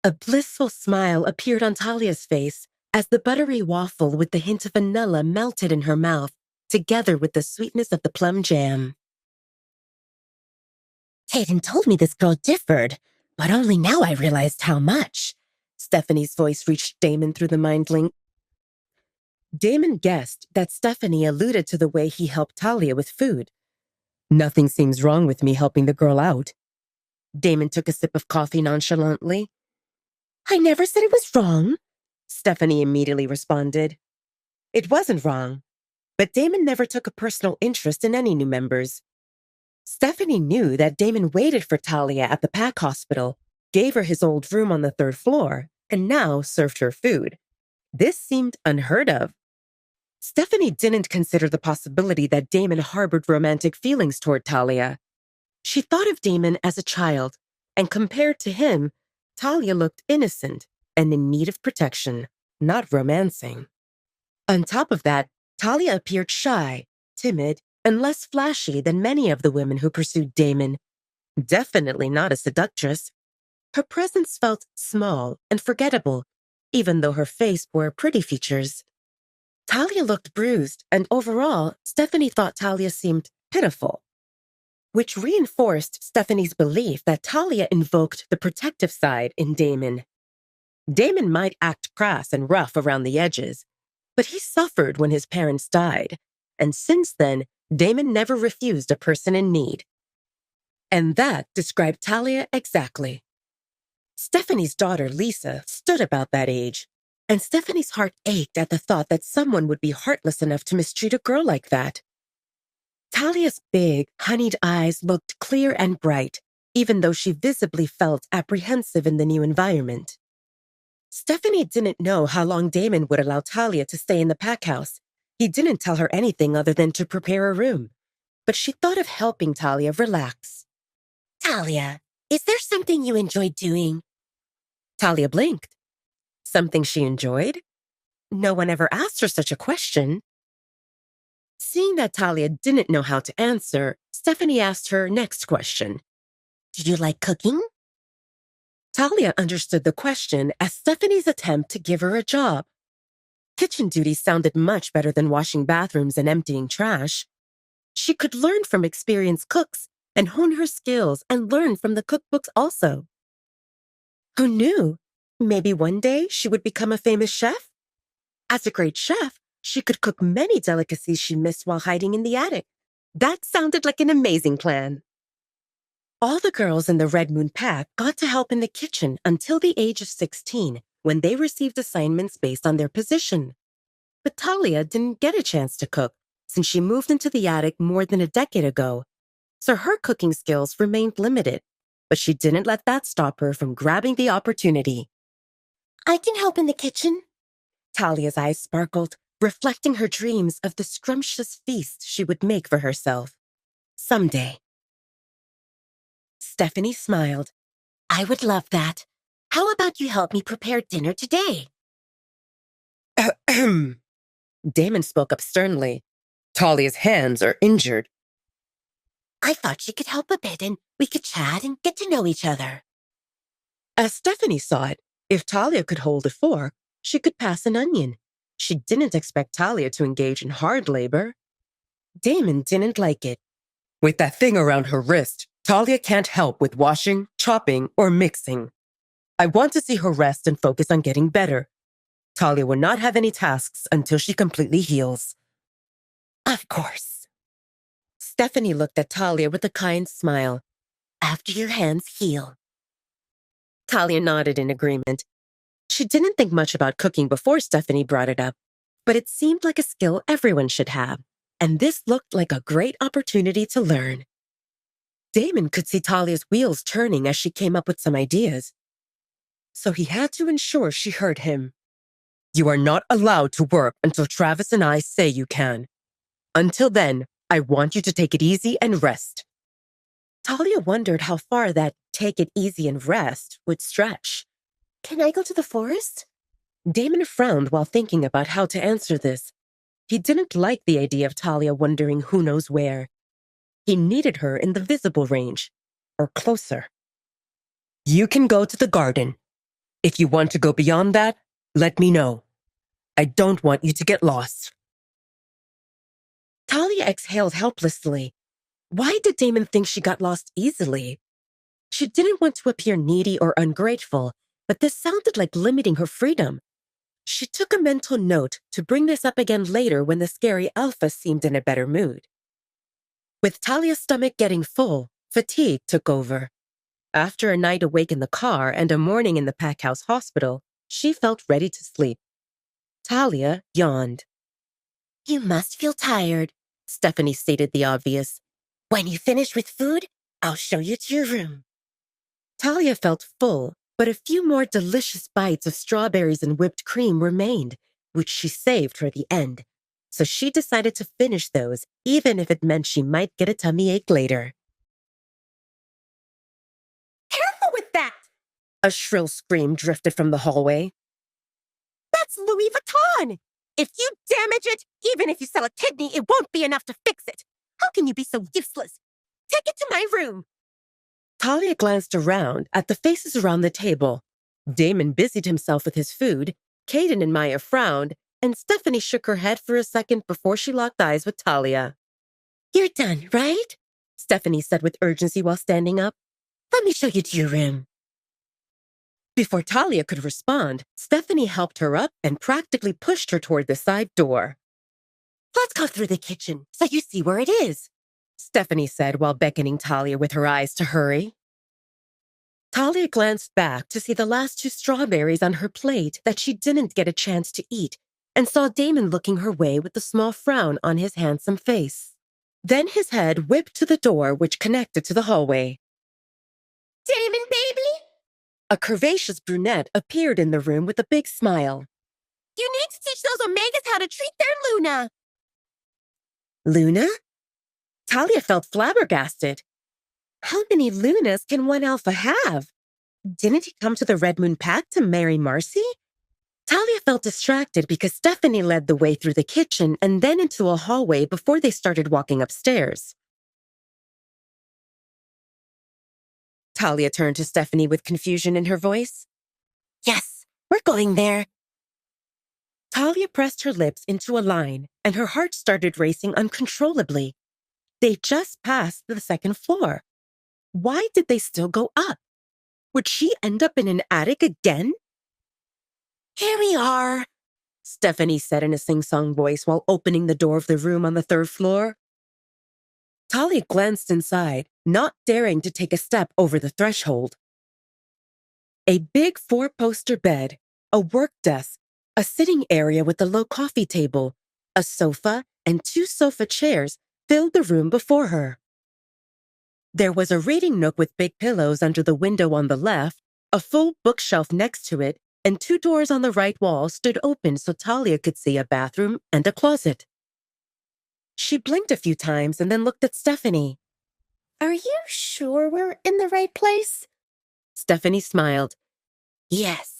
A blissful smile appeared on Talia's face as the buttery waffle with the hint of vanilla melted in her mouth, together with the sweetness of the plum jam. Hayden told me this girl differed, but only now I realized how much. Stephanie's voice reached Damon through the mind link. Damon guessed that Stephanie alluded to the way he helped Talia with food. Nothing seems wrong with me helping the girl out. Damon took a sip of coffee nonchalantly. I never said it was wrong, Stephanie immediately responded. It wasn't wrong, but Damon never took a personal interest in any new members. Stephanie knew that Damon waited for Talia at the PAC hospital, gave her his old room on the 3rd floor, and now served her food. This seemed unheard of. Stephanie didn't consider the possibility that Damon harbored romantic feelings toward Talia. She thought of Damon as a child, and compared to him, Talia looked innocent and in need of protection, not romancing. On top of that, Talia appeared shy, timid, and less flashy than many of the women who pursued Damon. Definitely not a seductress. Her presence felt small and forgettable, even though her face bore pretty features. Talia looked bruised, and overall, Stephanie thought Talia seemed pitiful, which reinforced Stephanie's belief that Talia invoked the protective side in Damon. Damon might act crass and rough around the edges, but he suffered when his parents died, and since then, Damon never refused a person in need. And that described Talia exactly. Stephanie's daughter, Lisa, stood about that age, and Stephanie's heart ached at the thought that someone would be heartless enough to mistreat a girl like that. Talia's big, honeyed eyes looked clear and bright, even though she visibly felt apprehensive in the new environment. Stephanie didn't know how long Damon would allow Talia to stay in the pack house. He didn't tell her anything other than to prepare a room, but she thought of helping Talia relax. Talia, is there something you enjoy doing? Talia blinked. Something she enjoyed? No one ever asked her such a question. Seeing that Talia didn't know how to answer, Stephanie asked her next question. Did you like cooking? Talia understood the question as Stephanie's attempt to give her a job. Kitchen duties sounded much better than washing bathrooms and emptying trash. She could learn from experienced cooks and hone her skills and learn from the cookbooks also. Who knew? Maybe one day she would become a famous chef? As a great chef, she could cook many delicacies she missed while hiding in the attic. That sounded like an amazing plan. All the girls in the Red Moon Pack got to help in the kitchen until the age of 16, when they received assignments based on their position. But Talia didn't get a chance to cook since she moved into the attic more than a decade ago, so her cooking skills remained limited, but she didn't let that stop her from grabbing the opportunity. I can help in the kitchen. Talia's eyes sparkled, reflecting her dreams of the scrumptious feast she would make for herself. Someday. Stephanie smiled. I would love that. How about you help me prepare dinner today? Damon spoke up sternly. Talia's hands are injured. I thought she could help a bit and we could chat and get to know each other. As Stephanie saw it, if Talia could hold a fork, she could pass an onion. She didn't expect Talia to engage in hard labor. Damon didn't like it. With that thing around her wrist, Talia can't help with washing, chopping, or mixing. I want to see her rest and focus on getting better. Talia will not have any tasks until she completely heals. Of course. Stephanie looked at Talia with a kind smile. After your hands heal. Talia nodded in agreement. She didn't think much about cooking before Stephanie brought it up, but it seemed like a skill everyone should have, and this looked like a great opportunity to learn. Damon could see Talia's wheels turning as she came up with some ideas. So he had to ensure she heard him. You are not allowed to work until Travis and I say you can. Until then, I want you to take it easy and rest. Talia wondered how far that take it easy and rest would stretch. Can I go to the forest? Damon frowned while thinking about how to answer this. He didn't like the idea of Talia wandering who knows where. He needed her in the visible range, or closer. You can go to the garden. If you want to go beyond that, let me know. I don't want you to get lost. Talia exhaled helplessly. Why did Damon think she got lost easily? She didn't want to appear needy or ungrateful, but this sounded like limiting her freedom. She took a mental note to bring this up again later when the scary alpha seemed in a better mood. With Talia's stomach getting full, fatigue took over. After a night awake in the car and a morning in the Packhouse hospital, she felt ready to sleep. Talia yawned. You must feel tired, Stephanie stated the obvious. When you finish with food, I'll show you to your room. Talia felt full, but a few more delicious bites of strawberries and whipped cream remained, which she saved for the end. So she decided to finish those, even if it meant she might get a tummy ache later. Careful with that! A shrill scream drifted from the hallway. That's Louis Vuitton! If you damage it, even if you sell a kidney, it won't be enough to fix it. How can you be so useless? Take it to my room. Talia glanced around at the faces around the table. Damon busied himself with his food, Caden and Maya frowned, and Stephanie shook her head for a second before she locked eyes with Talia. You're done, right? Stephanie said with urgency while standing up. Let me show you to your room. Before Talia could respond, Stephanie helped her up and practically pushed her toward the side door. Let's go through the kitchen so you see where it is, Stephanie said while beckoning Talia with her eyes to hurry. Talia glanced back to see the last 2 strawberries on her plate that she didn't get a chance to eat and saw Damon looking her way with a small frown on his handsome face. Then his head whipped to the door which connected to the hallway. Damon, baby! A curvaceous brunette appeared in the room with a big smile. You need to teach those Omegas how to treat their Luna. Luna? Talia felt flabbergasted. How many Lunas can one alpha have? Didn't he come to the Red Moon Pack to marry Marcy? Talia felt distracted because Stephanie led the way through the kitchen and then into a hallway before they started walking upstairs. Talia turned to Stephanie with confusion in her voice. Yes, we're going there. Talia pressed her lips into a line, and her heart started racing uncontrollably. They just passed the 2nd floor. Why did they still go up? Would she end up in an attic again? Here we are, Stephanie said in a sing-song voice while opening the door of the room on the 3rd floor. Talia glanced inside, not daring to take a step over the threshold. A big 4-poster bed, a work desk, a sitting area with a low coffee table, a sofa, and 2 sofa chairs filled the room before her. There was a reading nook with big pillows under the window on the left, a full bookshelf next to it, and 2 doors on the right wall stood open so Talia could see a bathroom and a closet. She blinked a few times and then looked at Stephanie. Are you sure we're in the right place? Stephanie smiled. Yes,